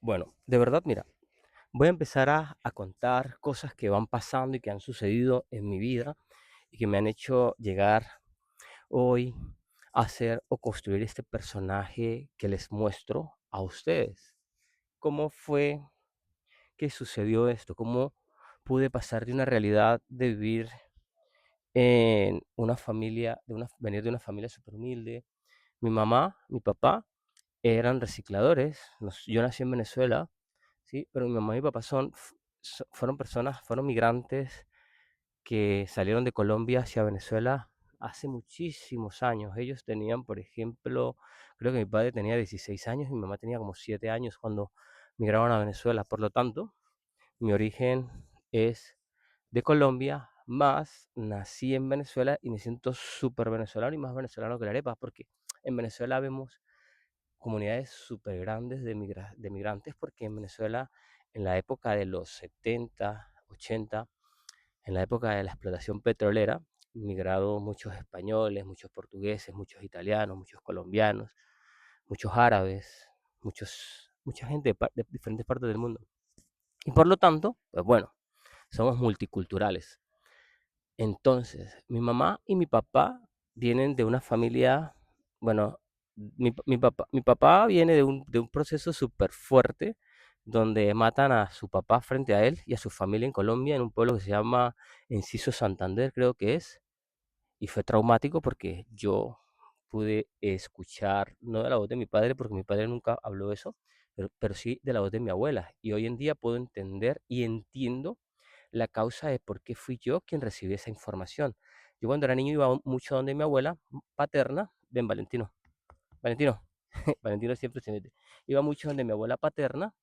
Bueno, de verdad, mira, voy a empezar a contar cosas que van pasando y que han sucedido en mi vida y que me han hecho llegar hoy a ser o construir este personaje que les muestro a ustedes. ¿Cómo fue que sucedió esto? ¿Cómo pude pasar de una realidad de vivir en una familia, venir de una familia súper humilde? Mi mamá, mi papá eran recicladores. Yo nací en Venezuela. Sí, pero mi mamá y mi papá fueron personas, fueron migrantes que salieron de Colombia hacia Venezuela hace muchísimos años. Ellos tenían, por ejemplo, creo que mi padre tenía 16 años y mi mamá tenía como 7 años cuando migraron a Venezuela. Por lo tanto, mi origen es de Colombia, más nací en Venezuela y me siento súper venezolano y más venezolano que la arepa, porque en Venezuela vemos comunidades súper grandes de migrantes, porque en Venezuela, en la época de los 70 80, en la época de la explotación petrolera, migraron muchos españoles, muchos portugueses, muchos italianos, muchos colombianos, muchos árabes, mucha gente de diferentes partes del mundo. Y por lo tanto, pues bueno, somos multiculturales. Entonces, mi mamá y mi papá vienen de una familia, bueno, mi papá viene de un proceso súper fuerte donde matan a su papá frente a él y a su familia en Colombia, en un pueblo que se llama Enciso Santander, creo que es, y fue traumático porque yo pude escuchar, no de la voz de mi padre, porque mi padre nunca habló eso, pero sí de la voz de mi abuela. Y hoy en día puedo entender y entiendo la causa de por qué fui yo quien recibí esa información. Yo cuando era niño iba mucho donde mi abuela paterna, ven Valentino, Valentino, Valentino siempre se mete, iba mucho donde mi abuela paterna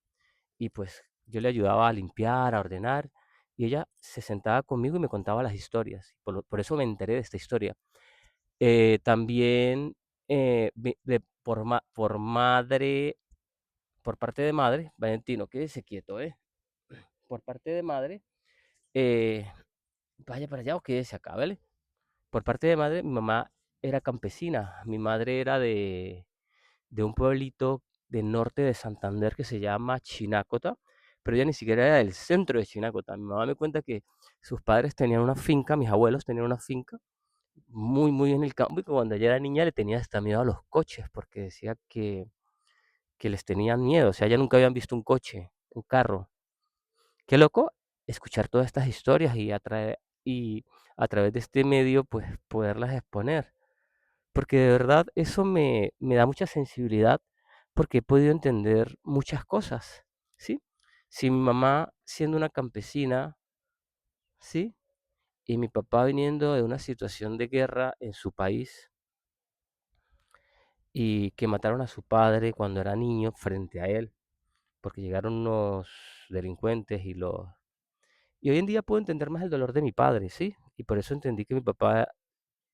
y pues yo le ayudaba a limpiar, a ordenar, y ella se sentaba conmigo y me contaba las historias. Por eso me enteré de esta historia. También por madre, por parte de madre, Valentino, quédese quieto, ¿eh? Por parte de madre, eh, vaya para allá o quédese acá, ¿vale? Por parte de madre, mi mamá era campesina. Mi madre era de un pueblito del norte de Santander que se llama Chinácota, pero ella ni siquiera era del centro de Chinácota. Mi mamá me cuenta que sus padres tenían una finca, mis abuelos tenían una finca muy, muy en el campo y que cuando ella era niña le tenía hasta miedo a los coches porque decía que les tenían miedo. O sea, ella nunca habían visto un coche, un carro. Qué loco escuchar todas estas historias y a través de este medio, pues poderlas exponer. Porque de verdad eso me da mucha sensibilidad porque he podido entender muchas cosas, ¿sí? Si mi mamá siendo una campesina, ¿sí? Y mi papá viniendo de una situación de guerra en su país y que mataron a su padre cuando era niño frente a él, porque llegaron unos delincuentes y hoy en día puedo entender más el dolor de mi padre, ¿sí? Y por eso entendí que mi papá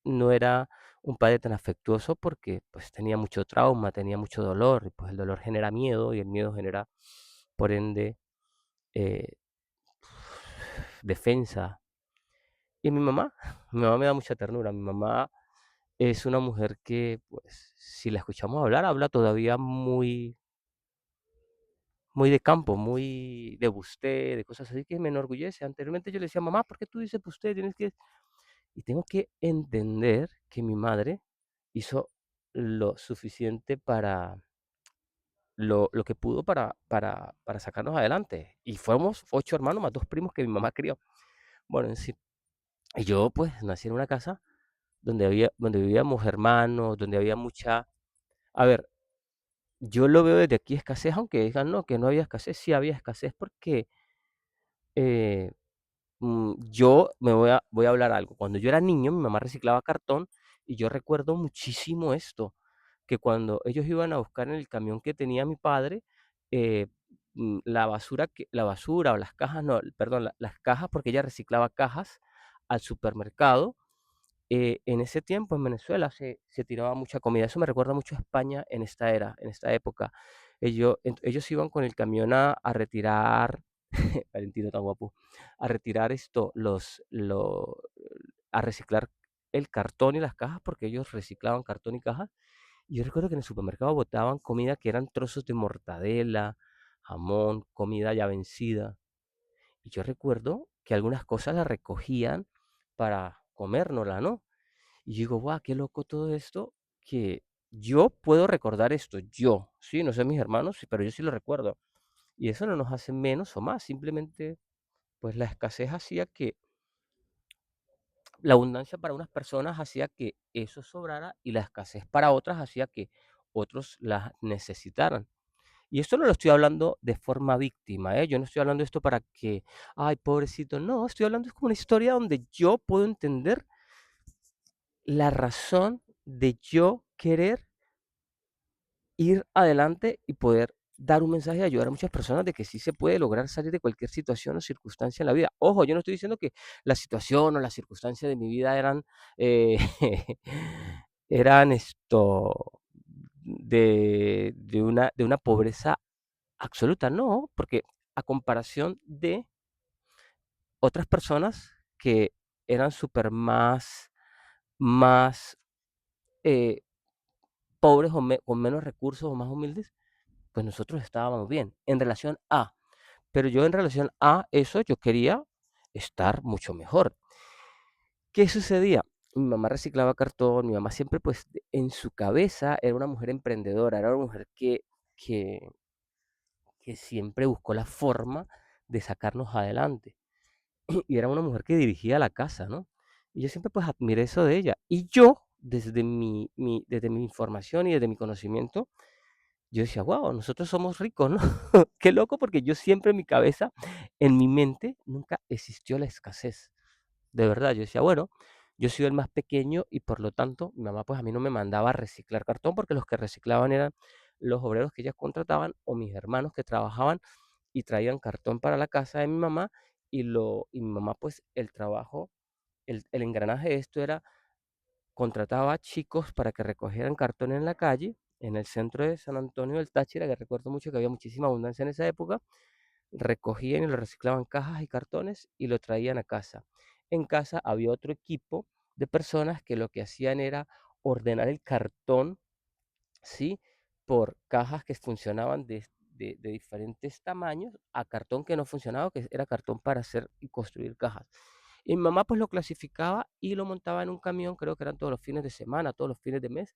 no era un padre tan afectuoso porque pues tenía mucho trauma, tenía mucho dolor, y pues el dolor genera miedo y el miedo genera, por ende, eh, defensa. Y mi mamá me da mucha ternura. Mi mamá es una mujer que, pues, si la escuchamos hablar, habla todavía muy, muy de campo, muy de usted, de cosas así que me enorgullece. Anteriormente yo le decía, mamá, ¿por qué tú dices usted? Tienes que... Y tengo que entender que mi madre hizo lo suficiente lo que pudo para sacarnos adelante. Y fuimos 8 hermanos más 2 primos que mi mamá crió. Bueno, en sí. Y yo pues nací en una casa donde vivíamos hermanos, donde había mucha... A ver, yo lo veo desde aquí escasez, aunque digan no, que no había escasez, sí había escasez porque eh, yo voy a hablar algo. Cuando yo era niño, mi mamá reciclaba cartón y yo recuerdo muchísimo esto, que cuando ellos iban a buscar en el camión que tenía mi padre, eh, la basura o las cajas, no, perdón, las cajas, porque ella reciclaba cajas al supermercado. En ese tiempo en Venezuela se tiraba mucha comida. Eso me recuerda mucho a España en esta era, en esta época. Ellos iban con el camión a retirar, Valentino tan guapo, a retirar a reciclar el cartón y las cajas, porque ellos reciclaban cartón y cajas. Y yo recuerdo que en el supermercado botaban comida que eran trozos de mortadela, jamón, comida ya vencida. Y yo recuerdo que algunas cosas las recogían para comérnosla, ¿no? Y digo, guau, qué loco todo esto, que yo puedo recordar esto, yo, sí, no sé mis hermanos, sí, pero yo sí lo recuerdo. Y eso no nos hace menos o más, simplemente, pues la escasez hacía que, la abundancia para unas personas hacía que eso sobrara y la escasez para otras hacía que otros las necesitaran. Y esto no lo estoy hablando de forma víctima, ¿eh? Yo no estoy hablando de esto para que, ay, pobrecito, no, estoy hablando es como una historia donde yo puedo entender la razón de yo querer ir adelante y poder dar un mensaje y ayudar a muchas personas de que sí se puede lograr salir de cualquier situación o circunstancia en la vida. Ojo, yo no estoy diciendo que la situación o las circunstancias de mi vida eran, eh, eran esto de una pobreza absoluta, no, porque a comparación de otras personas que eran súper más eh, pobres con menos recursos o más humildes, pues nosotros estábamos bien en relación a, pero yo en relación a eso yo quería estar mucho mejor. ¿Qué sucedía? Mi mamá reciclaba cartón, mi mamá siempre pues en su cabeza era una mujer emprendedora, era una mujer que, que siempre buscó la forma de sacarnos adelante. Y era una mujer que dirigía la casa, ¿no? Y yo siempre pues admiré eso de ella. Y yo, desde mi información y desde mi conocimiento, yo decía, wow, nosotros somos ricos, ¿no? Qué loco, porque yo siempre en mi cabeza, en mi mente, nunca existió la escasez. De verdad, yo decía, bueno, yo soy el más pequeño y por lo tanto mi mamá pues a mí no me mandaba a reciclar cartón porque los que reciclaban eran los obreros que ellas contrataban o mis hermanos que trabajaban y traían cartón para la casa de mi mamá y mi mamá pues el trabajo, el engranaje de esto era contrataba chicos para que recogieran cartón en la calle, en el centro de San Antonio del Táchira, que recuerdo mucho que había muchísima abundancia en esa época, recogían y lo reciclaban cajas y cartones y lo traían a casa. En casa había otro equipo de personas que lo que hacían era ordenar el cartón, ¿sí? Por cajas que funcionaban de diferentes tamaños a cartón que no funcionaba, que era cartón para hacer y construir cajas. Y mi mamá pues lo clasificaba y lo montaba en un camión, creo que eran todos los fines de semana, todos los fines de mes,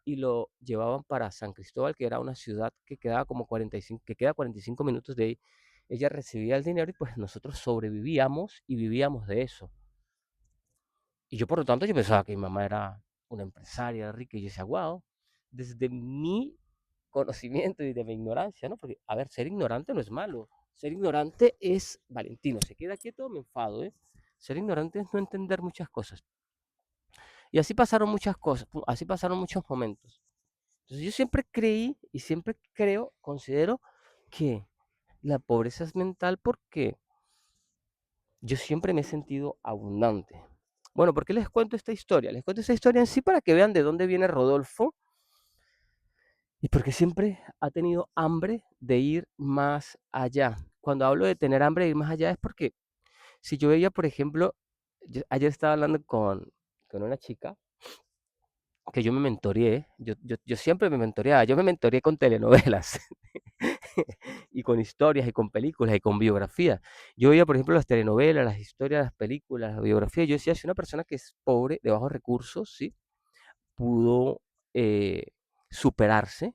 y lo llevaban para San Cristóbal, que era una ciudad que quedaba como 45, que queda 45 minutos de ahí. Ella recibía el dinero y pues nosotros sobrevivíamos y vivíamos de eso. Y yo por lo tanto yo pensaba que mi mamá era una empresaria rica y yo decía, wow, desde mi conocimiento y de mi ignorancia, ¿no? Porque, a ver, ser ignorante no es malo. Ser ignorante es, Valentino, se queda quieto, me enfado, ¿eh? Ser ignorante es no entender muchas cosas. Y así pasaron muchas cosas, así pasaron muchos momentos. Entonces yo siempre creí y siempre creo, considero que la pobreza es mental porque yo siempre me he sentido abundante. Bueno, ¿por qué les cuento esta historia? Les cuento esta historia en sí para que vean de dónde viene Rodolfo y porque siempre ha tenido hambre de ir más allá. Cuando hablo de tener hambre de ir más allá es porque si yo veía, por ejemplo, ayer estaba hablando con una chica que yo me mentoreé, yo siempre me mentoreaba, yo me mentoreé con telenovelas y con historias y con películas y con biografías. Yo veía, por ejemplo, las telenovelas, las historias, las películas, las biografías. Yo decía, si una persona que es pobre, de bajos recursos, ¿sí? Pudo superarse,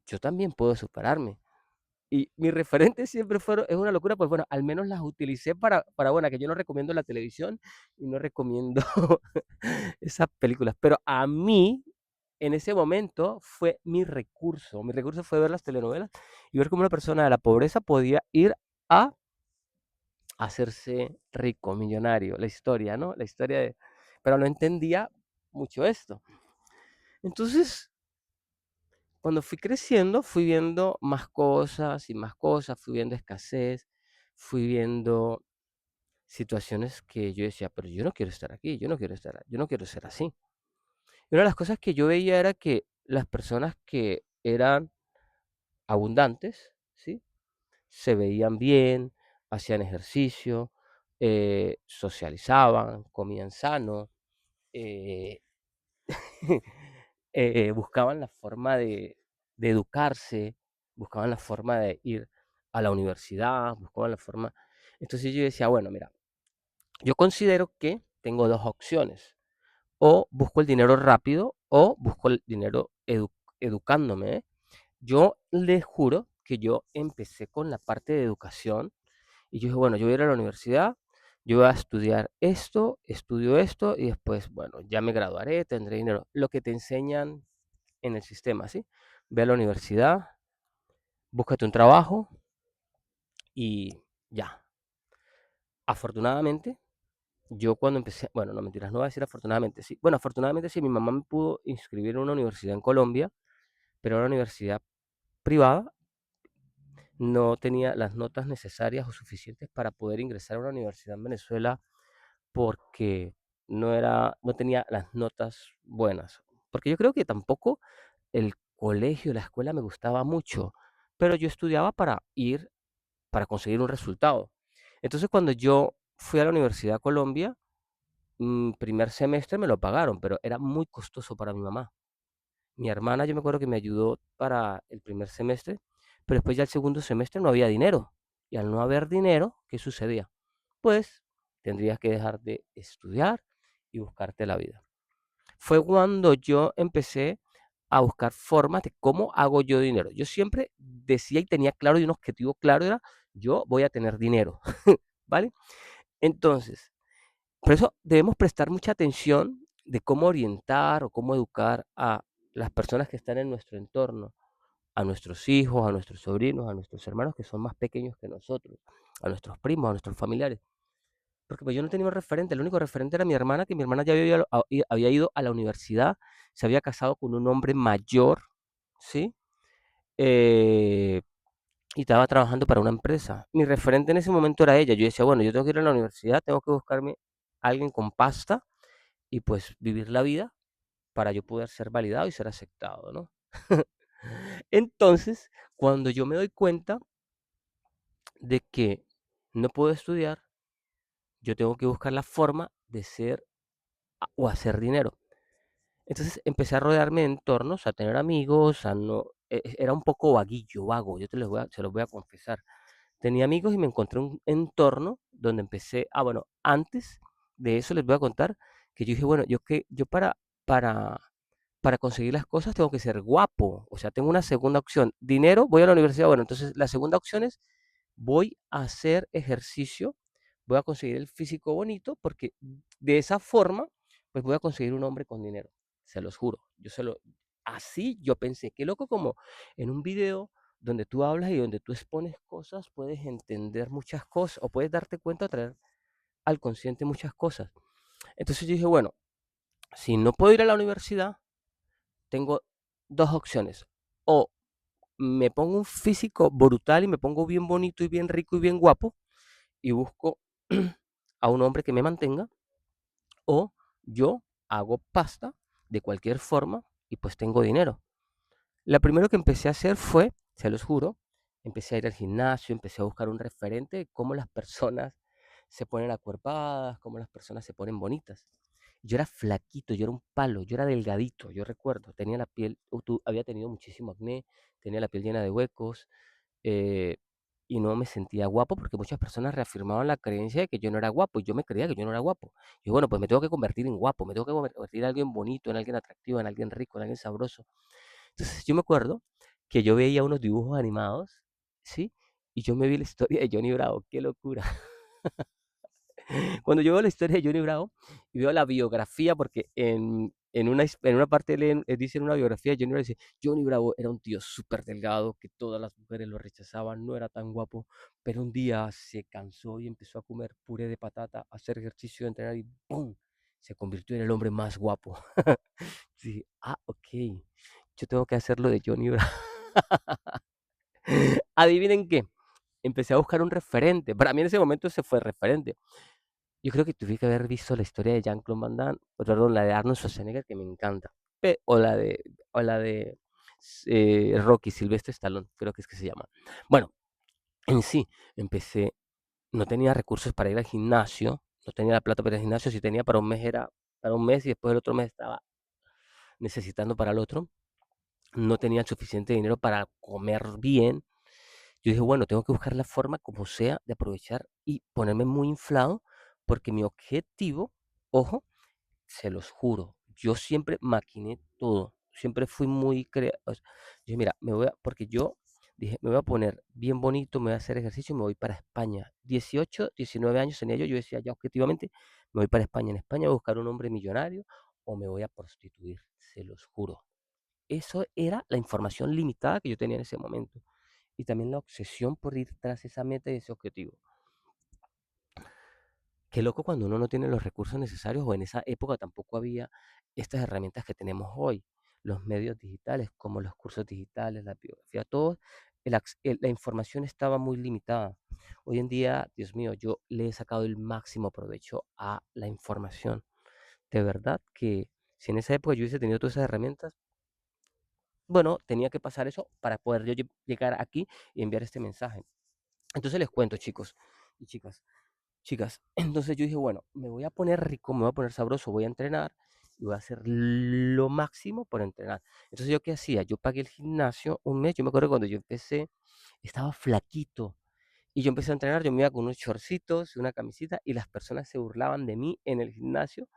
yo también puedo superarme. Y mis referentes siempre fueron, es una locura, pues bueno, al menos las utilicé bueno, que yo no recomiendo la televisión y no recomiendo esas películas, pero a mí, en ese momento, fue mi recurso fue ver las telenovelas y ver cómo una persona de la pobreza podía ir a hacerse rico, millonario, la historia, ¿no? La historia de, pero no entendía mucho esto. Entonces, cuando fui creciendo, fui viendo más cosas y más cosas, fui viendo escasez, fui viendo situaciones que yo decía, pero yo no quiero estar aquí, yo no quiero ser así. Y una de las cosas que yo veía era que las personas que eran abundantes, ¿sí? Se veían bien, hacían ejercicio, socializaban, comían sano, eh, buscaban la forma de educarse, buscaban la forma de ir a la universidad, buscaban la forma. Entonces yo decía, bueno, mira, yo considero que tengo dos opciones. O busco el dinero rápido o busco el dinero educándome. ¿Eh? Yo les juro que yo empecé con la parte de educación y yo dije, bueno, yo voy a ir a la universidad, yo voy a estudiar esto, estudio esto y después, bueno, ya me graduaré, tendré dinero. Lo que te enseñan en el sistema, ¿sí? Ve a la universidad, búscate un trabajo y ya. Afortunadamente, yo cuando empecé, bueno, no mentiras, no voy a decir afortunadamente, sí. Bueno, afortunadamente sí, mi mamá me pudo inscribir en una universidad en Colombia, pero era una universidad privada, no tenía las notas necesarias o suficientes para poder ingresar a una universidad en Venezuela porque no tenía las notas buenas. Porque yo creo que tampoco el colegio, la escuela me gustaba mucho, pero yo estudiaba para ir, para conseguir un resultado. Entonces, cuando yo fui a la Universidad de Colombia, primer semestre me lo pagaron, pero era muy costoso para mi mamá. Mi hermana, yo me acuerdo que me ayudó para el primer semestre, pero después ya el segundo semestre no había dinero. Y al no haber dinero, ¿qué sucedía? Pues tendrías que dejar de estudiar y buscarte la vida. Fue cuando yo empecé a buscar formas de cómo hago yo dinero. Yo siempre decía y tenía claro y un objetivo claro era, yo voy a tener dinero, ¿vale? Entonces, por eso debemos prestar mucha atención de cómo orientar o cómo educar a las personas que están en nuestro entorno, a nuestros hijos, a nuestros sobrinos, a nuestros hermanos que son más pequeños que nosotros, a nuestros primos, a nuestros familiares. Porque pues yo no tenía un referente, el único referente era mi hermana, que mi hermana ya había ido a la universidad, se había casado con un hombre mayor, ¿sí? Eh, y estaba trabajando para una empresa. Mi referente en ese momento era ella. Yo decía, bueno, yo tengo que ir a la universidad, tengo que buscarme a alguien con pasta y pues vivir la vida para yo poder ser validado y ser aceptado, ¿no? Entonces, cuando yo me doy cuenta de que no puedo estudiar, yo tengo que buscar la forma de ser o hacer dinero. Entonces empecé a rodearme de entornos, a tener amigos, a no, era un poco vaguillo, vago, yo se los voy a confesar. Tenía amigos y me encontré un entorno donde empecé, bueno, antes de eso les voy a contar que yo dije, bueno, yo para, para conseguir las cosas tengo que ser guapo, o sea, tengo una segunda opción, dinero, voy a la universidad, bueno, entonces la segunda opción es voy a hacer ejercicio, voy a conseguir el físico bonito, porque de esa forma, pues voy a conseguir un hombre con dinero, se los juro, así yo pensé, qué loco como en un video donde tú hablas y donde tú expones cosas, puedes entender muchas cosas o puedes darte cuenta, traer al consciente muchas cosas. Entonces yo dije, bueno, si no puedo ir a la universidad, tengo dos opciones. O me pongo un físico brutal y me pongo bien bonito y bien rico y bien guapo y busco a un hombre que me mantenga, o yo hago pasta de cualquier forma y pues tengo dinero. Lo primero que empecé a hacer fue, se los juro, empecé a ir al gimnasio, empecé a buscar un referente de cómo las personas se ponen acuerpadas, cómo las personas se ponen bonitas. Yo era flaquito, yo era un palo, yo era delgadito, yo recuerdo, tenía la piel, había tenido muchísimo acné, tenía la piel llena de huecos, eh, y no me sentía guapo porque muchas personas reafirmaban la creencia de que yo no era guapo y yo me creía que yo no era guapo. Y bueno, pues me tengo que convertir en guapo, me tengo que convertir en alguien bonito, en alguien atractivo, en alguien rico, en alguien sabroso. Entonces yo me acuerdo que yo veía unos dibujos animados, ¿sí? Y yo me vi la historia de Johnny Bravo, qué locura. Cuando yo veo la historia de Johnny Bravo y veo la biografía, porque en una parte dice en una biografía de Johnny Bravo, dice, Johnny Bravo era un tío súper delgado, que todas las mujeres lo rechazaban, no era tan guapo, pero un día se cansó y empezó a comer puré de patata, a hacer ejercicio, a entrenar y ¡pum! Se convirtió en el hombre más guapo. Sí, ok, yo tengo que hacer lo de Johnny Bravo. Adivinen qué, empecé a buscar un referente. Para mí en ese momento ese fue referente. Yo creo que tuve que haber visto la historia de Jean-Claude Van Damme, o perdón, la de Arnold Schwarzenegger, que me encanta. O la de Rocky, Sylvester Stallone, creo que es que se llama. Bueno, en sí, empecé, no tenía recursos para ir al gimnasio, no tenía la plata para ir al gimnasio, si tenía para un mes era para un mes y después el otro mes estaba necesitando para el otro. no tenía suficiente dinero para comer bien. Yo dije, bueno, tengo que buscar la forma como sea de aprovechar y ponerme muy inflado, porque mi objetivo, ojo, se los juro, yo siempre maquiné todo, siempre fui muy creativo. Yo, mira, porque yo dije, me voy a poner bien bonito, me voy a hacer ejercicio y me voy para España. 18, 19 años tenía yo decía ya objetivamente, me voy para España. En España voy a buscar un hombre millonario o me voy a prostituir, se los juro. Eso era la información limitada que yo tenía en ese momento. Y también la obsesión por ir tras esa meta y ese objetivo. Qué loco cuando uno no tiene los recursos necesarios o en esa época tampoco había estas herramientas que tenemos hoy, los medios digitales como los cursos digitales, la biografía, todo, la información estaba muy limitada. Hoy en día, Dios mío, yo le he sacado el máximo provecho a la información. De verdad que si en esa época yo hubiese tenido todas esas herramientas, bueno, tenía que pasar eso para poder yo llegar aquí y enviar este mensaje. Entonces les cuento, chicos y chicas, entonces yo dije, bueno, me voy a poner rico, me voy a poner sabroso, voy a entrenar y voy a hacer lo máximo por entrenar. Entonces yo qué hacía, yo pagué el gimnasio un mes, yo me acuerdo cuando yo empecé, estaba flaquito y yo empecé a entrenar, yo me iba con unos shortcitos y una camisita y las personas se burlaban de mí en el gimnasio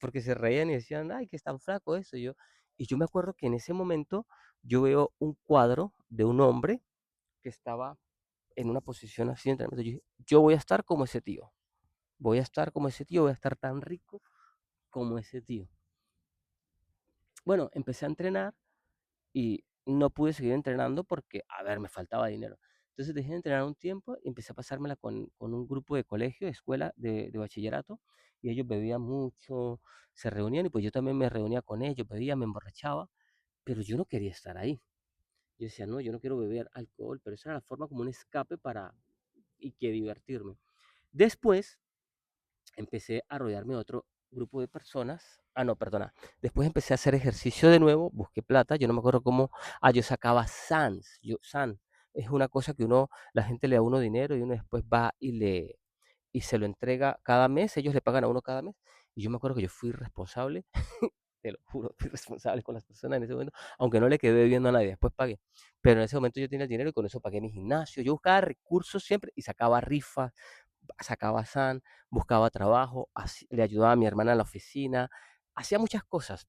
porque se reían y decían, ay, que es tan flaco eso. Y yo me acuerdo que en ese momento yo veo un cuadro de un hombre que estaba en una posición así de entrenamiento. Yo dije, yo voy a estar como ese tío. Voy a estar como ese tío, voy a estar tan rico como ese tío. Bueno, empecé a entrenar y no pude seguir entrenando porque, a ver, me faltaba dinero. Entonces dejé de entrenar un tiempo y empecé a pasármela con un grupo de colegio, de escuela, de bachillerato, y ellos bebían mucho, se reunían y pues yo también me reunía con ellos, bebía, me emborrachaba, pero yo no quería estar ahí. Yo decía, no, yo no quiero beber alcohol, pero esa era la forma como un escape para y que divertirme. Después empecé a rodearme de otro grupo de personas. Ah, no, perdona. Después empecé a hacer ejercicio de nuevo, busqué plata, yo no me acuerdo cómo. Ah, yo sacaba SANS. SAN es una cosa que la gente le da a uno dinero y uno después va y se lo entrega cada mes, ellos le pagan a uno cada mes. Y yo me acuerdo que yo fui responsable, te lo juro, fui responsable con las personas en ese momento, aunque no le quedé debiendo a nadie, después pagué. Pero en ese momento yo tenía el dinero y con eso pagué mi gimnasio. Yo buscaba recursos siempre y sacaba rifas, sacaba SAN, buscaba trabajo, le ayudaba a mi hermana en la oficina, hacía muchas cosas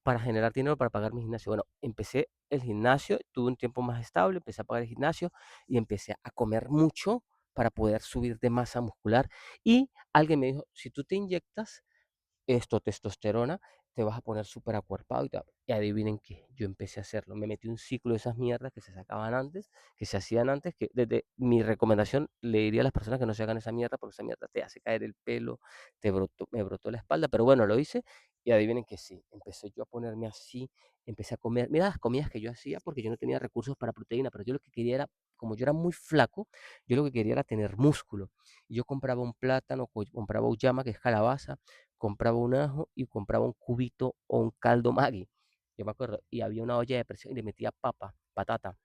para generar dinero para pagar mi gimnasio. Bueno, empecé el gimnasio, tuve un tiempo más estable, empecé a pagar el gimnasio y empecé a comer mucho para poder subir de masa muscular. Y alguien me dijo, si tú te inyectas esto, testosterona, te vas a poner súper acuerpado y tal. Y adivinen qué, yo empecé a hacerlo. Me metí un ciclo de esas mierdas que se sacaban antes, que se hacían antes, que desde mi recomendación le diría a las personas que no se hagan esa mierda, porque esa mierda te hace caer el pelo, me brotó la espalda, pero bueno, lo hice y adivinen que sí, empecé yo a ponerme así, empecé a comer, mira las comidas que yo hacía, porque yo no tenía recursos para proteína, pero yo lo que quería era, como yo era muy flaco, yo lo que quería era tener músculo. Y yo compraba un plátano, compraba uyama, que es calabaza, compraba un ajo y compraba un cubito o un caldo Maggi. Yo me acuerdo, y había una olla de presión y le metía patata,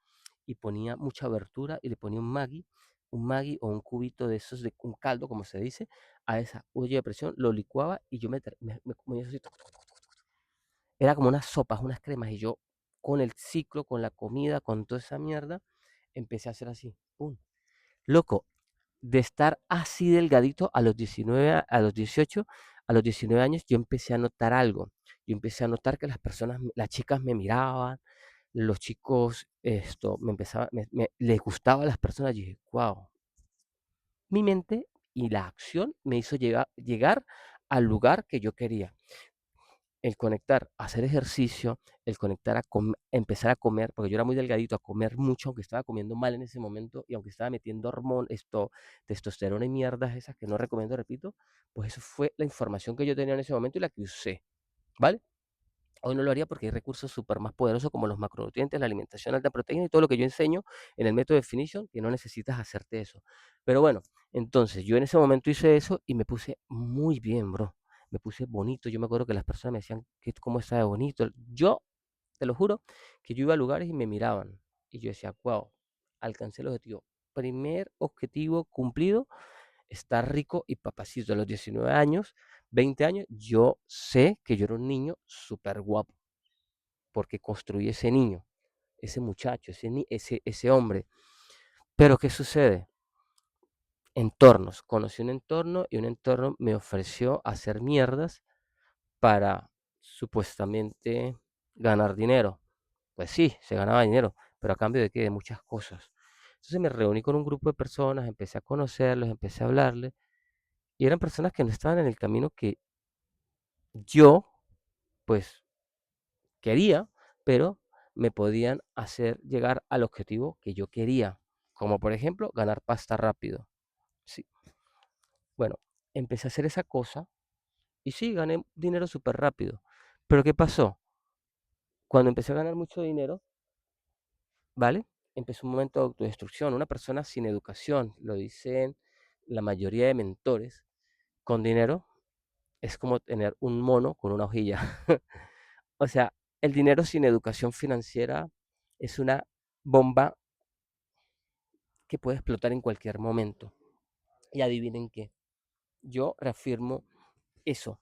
y ponía mucha verdura y le ponía un Maggi o un cubito de esos, de un caldo, como se dice, a esa olla de presión, lo licuaba y yo me comía eso así. Era como unas sopas, unas cremas, y yo con el ciclo, con la comida, con toda esa mierda, empecé a hacer así. ¡Pum! Loco, de estar así delgadito a los 19, a los 18, a los 19 años, yo empecé a notar algo. Yo empecé a notar que las personas, las chicas me miraban, los chicos, les gustaba a las personas. Y dije, wow, mi mente y la acción me hizo llegar al lugar que yo quería. El conectar, hacer ejercicio, el conectar empezar a comer, porque yo era muy delgadito, a comer mucho, aunque estaba comiendo mal en ese momento y aunque estaba metiendo testosterona y mierdas esas que no recomiendo, repito, pues eso fue la información que yo tenía en ese momento y la que usé, ¿vale? Hoy no lo haría porque hay recursos súper más poderosos como los macronutrientes, la alimentación alta en proteína y todo lo que yo enseño en el método Definition, que no necesitas hacerte eso. Pero bueno, entonces yo en ese momento hice eso y me puse muy bien, bro. Me puse bonito. Yo me acuerdo que las personas me decían, ¿cómo está de bonito? Yo, te lo juro, que yo iba a lugares y me miraban. Y yo decía, wow, alcancé el objetivo. Primer objetivo cumplido, estar rico y papacito. A los 19 años, 20 años, yo sé que yo era un niño súper guapo. porque construí ese niño, ese muchacho, ese hombre. Pero ¿qué sucede? Entornos. Conocí un entorno y un entorno me ofreció hacer mierdas para supuestamente ganar dinero. Pues sí, se ganaba dinero, pero a cambio de qué, de muchas cosas. Entonces me reuní con un grupo de personas, empecé a conocerlos, empecé a hablarles, y eran personas que no estaban en el camino que yo, pues, quería, pero me podían hacer llegar al objetivo que yo quería, como por ejemplo ganar pasta rápido. Sí, bueno, empecé a hacer esa cosa y sí, gané dinero súper rápido. Pero ¿qué pasó? Cuando empecé a ganar mucho dinero, ¿vale? Empezó un momento de autodestrucción. Una persona sin educación, lo dicen la mayoría de mentores, con dinero es como tener un mono con una hojilla. O sea, el dinero sin educación financiera es una bomba que puede explotar en cualquier momento. Y adivinen qué, yo reafirmo eso,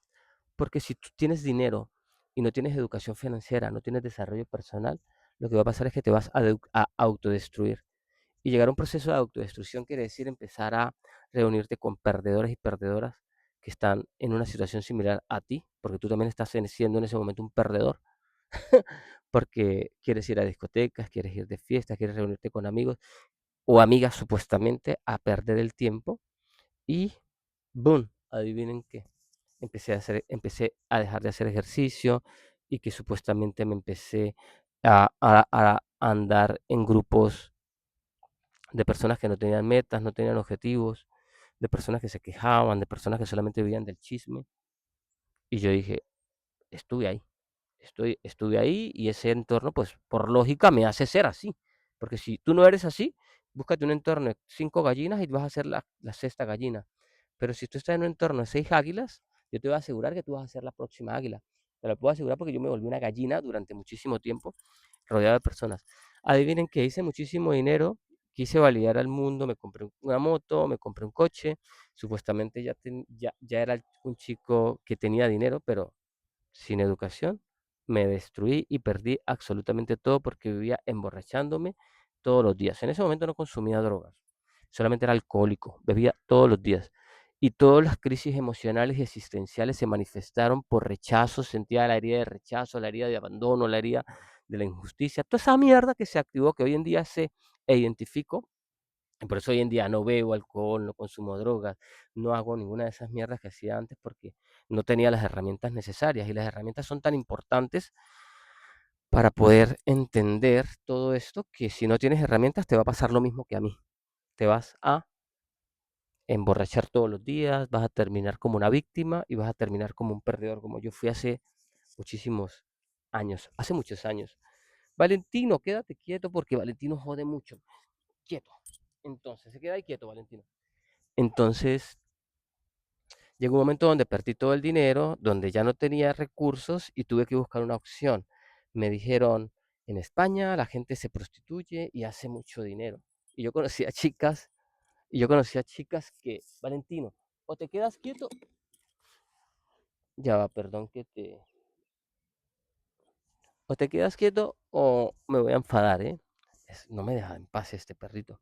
porque si tú tienes dinero y no tienes educación financiera, no tienes desarrollo personal, lo que va a pasar es que te vas a autodestruir. Y llegar a un proceso de autodestrucción quiere decir empezar a reunirte con perdedores y perdedoras que están en una situación similar a ti, porque tú también estás siendo en ese momento un perdedor, porque quieres ir a discotecas, quieres ir de fiesta, quieres reunirte con amigos o amigas supuestamente a perder el tiempo y ¡boom! Adivinen qué. Empecé a dejar de hacer ejercicio y que supuestamente me empecé a andar en grupos de personas que no tenían metas, no tenían objetivos, de personas que se quejaban, de personas que solamente vivían del chisme. Y yo dije, estuve ahí, estuve ahí y ese entorno, pues por lógica me hace ser así. Porque si tú no eres así, búscate un entorno de 5 gallinas y vas a ser la sexta gallina. Pero si tú estás en un entorno de 6 águilas, yo te voy a asegurar que tú vas a ser la próxima águila. Te lo puedo asegurar porque yo me volví una gallina durante muchísimo tiempo rodeado de personas. Adivinen que hice muchísimo dinero, quise validar al mundo, me compré una moto, me compré un coche, supuestamente ya era un chico que tenía dinero, pero sin educación, me destruí y perdí absolutamente todo porque vivía emborrachándome todos los días. En ese momento no consumía drogas, solamente era alcohólico, bebía todos los días. Y todas las crisis emocionales y existenciales se manifestaron por rechazo, sentía la herida de rechazo, la herida de abandono, la herida de la injusticia, toda esa mierda que se activó, que hoy en día se identifico. Por eso hoy en día no bebo alcohol, no consumo drogas, no hago ninguna de esas mierdas que hacía antes porque no tenía las herramientas necesarias. Y las herramientas son tan importantes para poder entender todo esto que si no tienes herramientas te va a pasar lo mismo que a mí. Te vas a emborrachar todos los días, vas a terminar como una víctima y vas a terminar como un perdedor, como yo fui hace muchísimos años, hace muchos años. Valentino, quédate quieto porque Valentino jode mucho. Quieto. Entonces, se queda ahí quieto, Valentino. Entonces, llegó un momento donde perdí todo el dinero, donde ya no tenía recursos y tuve que buscar una opción. Me dijeron, en España la gente se prostituye y hace mucho dinero. Y yo conocía chicas, que, Valentino, o te quedas quieto, ya va, perdón que te, o te quedas quieto o me voy a enfadar, ¿eh? No me deja en paz este perrito.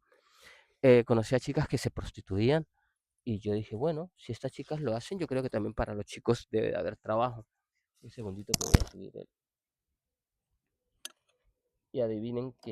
Conocí a chicas que se prostituían y yo dije, bueno, si estas chicas lo hacen, yo creo que también para los chicos debe de haber trabajo. Un segundito que voy a subir y adivinen qué.